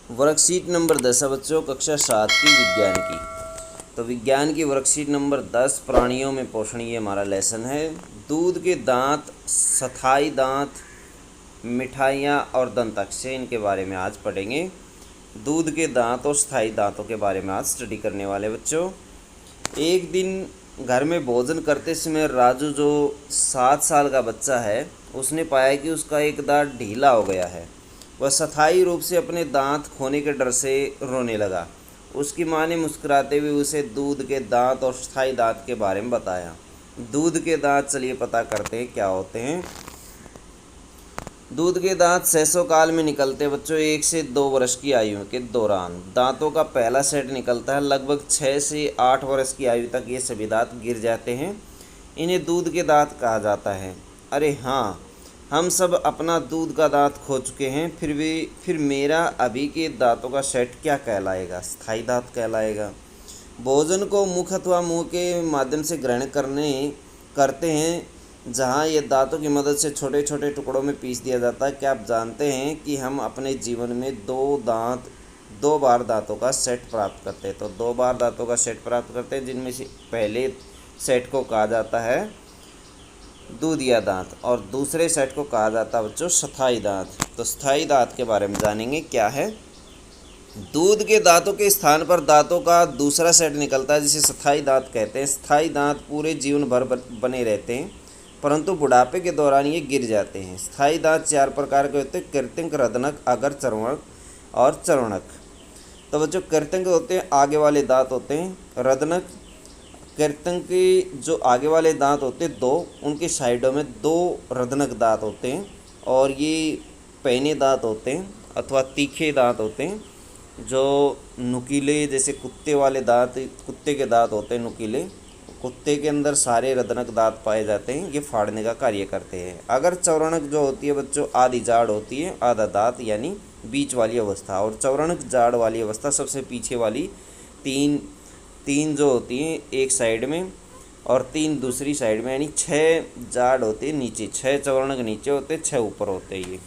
Worksheet number 10 है बच्चों, कक्षा 7 की विज्ञान की। तो विज्ञान की वर्कशीट नंबर 10 प्राणियों में पोषण, ये हमारा लेसन है। दूध के दांत, स्थायी दांत, मिठाइयाँ और दंताक्षय, इनके बारे में आज पढ़ेंगे। दूध के दांत और स्थायी दांतों के बारे में आज स्टडी करने वाले बच्चों। एक दिन घर में भोजन करते समय राजू, जो 7 साल का बच्चा है, उसने पाया कि उसका एक दांत ढीला हो गया है। वह स्थायी रूप से अपने दांत खोने के डर से रोने लगा। उसकी माँ ने मुस्कुराते हुए उसे दूध के दांत और स्थायी दांत के बारे में बताया। दूध के दांत, चलिए पता करते हैं क्या होते हैं। दूध के दांत शैशव काल में निकलते हैं बच्चों, 1 से 2 वर्ष की आयु के दौरान। दांतों का पहला सेट निकलता है। लगभग 6 से 8 वर्ष की आयु तक ये सभी दांत गिर जाते हैं। इन्हें दूध के दांत कहा जाता है। अरे हाँ, हम सब अपना दूध का दांत खो चुके हैं, फिर मेरा अभी के दांतों का सेट क्या कहलाएगा? स्थायी दांत कहलाएगा। भोजन को मुख अथवा मुंह के माध्यम से ग्रहण करते हैं, जहां ये दांतों की मदद से छोटे छोटे टुकड़ों में पीस दिया जाता है। क्या आप जानते हैं कि हम अपने जीवन में 2 बार दांतों का सेट प्राप्त करते हैं? तो 2 बार दांतों का सेट प्राप्त करते हैं, जिनमें से पहले सेट को कहा जाता है दूधिया दांत और दूसरे सेट को कहा जाता है बच्चों स्थायी दांत। तो स्थायी दांत के बारे में जानेंगे क्या है। दूध के दांतों के स्थान पर दांतों का दूसरा सेट निकलता है, जिसे स्थायी दांत कहते हैं। स्थायी दांत पूरे जीवन भर बने रहते हैं, परंतु बुढ़ापे के दौरान ये गिर जाते हैं। स्थायी दांत 4 प्रकार के होते हैं: कृत्रिम, रदनक, अगर, चर्वणक और चर्वणक। तो बच्चों, कृत्रिम होते हैं आगे वाले दांत होते हैं। रदनक, कृत्रिम के जो आगे वाले दांत होते हैं 2, उनके साइडों में 2 रदनक दांत होते हैं। और ये पैने दांत होते हैं अथवा तीखे दांत होते हैं, जो नुकीले, जैसे कुत्ते वाले दांत, कुत्ते के दांत होते हैं नुकीले। कुत्ते के अंदर सारे रदनक दांत पाए जाते हैं, ये फाड़ने का कार्य करते हैं। अगर चौरणक जो होती है बच्चों, आधी जाड़ होती है, आधा दांत, यानी बीच वाली अवस्था। और चौरणक जाड़ वाली अवस्था सबसे पीछे वाली, तीन जो होती हैं एक साइड में और 3 दूसरी साइड में, यानी 6 जाड़ होती है नीचे, 6 चौरणक नीचे होते हैं, 6 ऊपर होते हैं ये।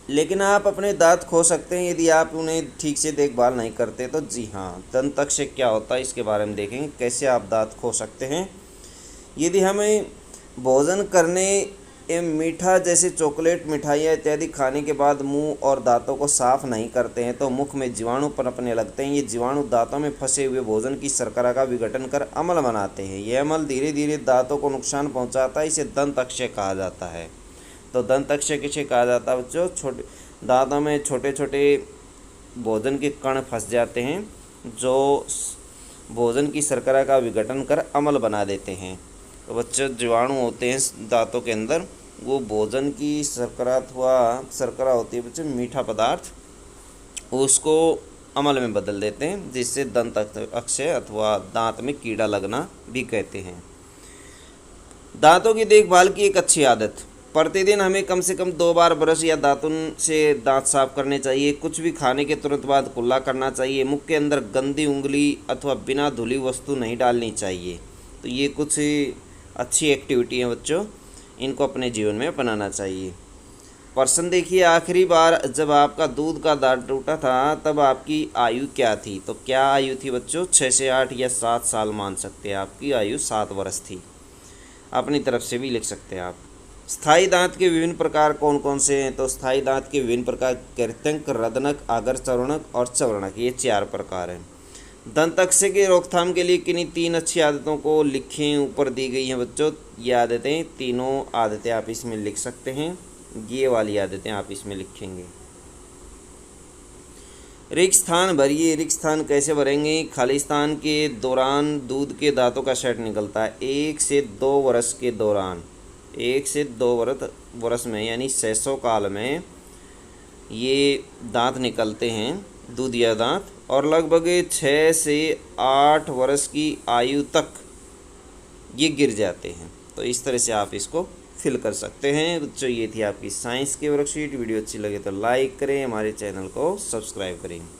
लेकिन आप अपने दांत खो सकते हैं यदि आप उन्हें ठीक से देखभाल नहीं करते तो। जी हाँ, दंताक्षय क्या होता है इसके बारे में देखेंगे, कैसे आप दांत खो सकते हैं। यदि हमें भोजन करने मीठा जैसे चॉकलेट, मिठाइयाँ इत्यादि खाने के बाद मुंह और दांतों को साफ नहीं करते हैं तो मुख में जीवाणु पनपने लगते हैं। ये जीवाणु दांतों में फंसे हुए भोजन की शर्करा का विघटन कर अम्ल बनाते हैं। यह अम्ल धीरे धीरे दांतों को नुकसान पहुंचाता है। इसे दंताक्षय कहा जाता है। तो दंताक्षय किसे कहा जाता है बच्चों? छोटे दांतों में छोटे छोटे भोजन के कण फंस जाते हैं, जो भोजन की शर्करा का विघटन कर अम्ल बना देते हैं। तो बच्चों, जीवाणु होते हैं दांतों के अंदर, वो भोजन की शर्करा होती है बच्चों, मीठा पदार्थ, उसको अम्ल में बदल देते हैं, जिससे दंताक्षय अथवा दांत में कीड़ा लगना भी कहते हैं। दांतों की देखभाल की एक अच्छी आदत: प्रतिदिन हमें कम से कम 2 बार ब्रश या दातुन से दांत साफ करने चाहिए। कुछ भी खाने के तुरंत बाद कुल्ला करना चाहिए। मुख के अंदर गंदी उंगली अथवा बिना धुली वस्तु नहीं डालनी चाहिए। तो ये कुछ अच्छी एक्टिविटी हैं बच्चों, इनको अपने जीवन में अपनाना चाहिए। प्रश्न देखिए, आखिरी बार जब आपका दूध का दांत टूटा था तब आपकी आयु क्या थी? तो क्या आयु थी बच्चों? 6 से 8 या 7 साल मान सकते हैं। आपकी आयु 7 वर्ष थी। अपनी तरफ से भी लिख सकते हैं आप। स्थायी दांत के विभिन्न प्रकार कौन कौन से हैं? तो स्थायी दांत के विभिन्न प्रकार कृंतक, रदनक, अगर, चर्वणक और चर्वणक, ये 4 प्रकार हैं। दंताक्षय की रोकथाम के लिए किन्हीं 3 अच्छी आदतों को लिखें, ऊपर दी गई हैं बच्चों। ये आदतें, तीनों आदतें आप इसमें लिख सकते हैं। ये वाली आदतें आप इसमें लिखेंगे। रिक्त स्थान भरिए। रिक्त स्थान कैसे भरेंगे? खाली स्थान के दौरान दूध के दांतों का सेट निकलता है 1 से 2 वर्ष के दौरान। 1 से 2 वर्ष में, यानी शैशव काल में ये दांत निकलते हैं, दूधिया दांत, और लगभग 6 से 8 वर्ष की आयु तक ये गिर जाते हैं। तो इस तरह से आप इसको फिल कर सकते हैं बच्चों। ये थी आपकी साइंस की वर्कशीट। वीडियो अच्छी लगे तो लाइक करें, हमारे चैनल को सब्सक्राइब करें।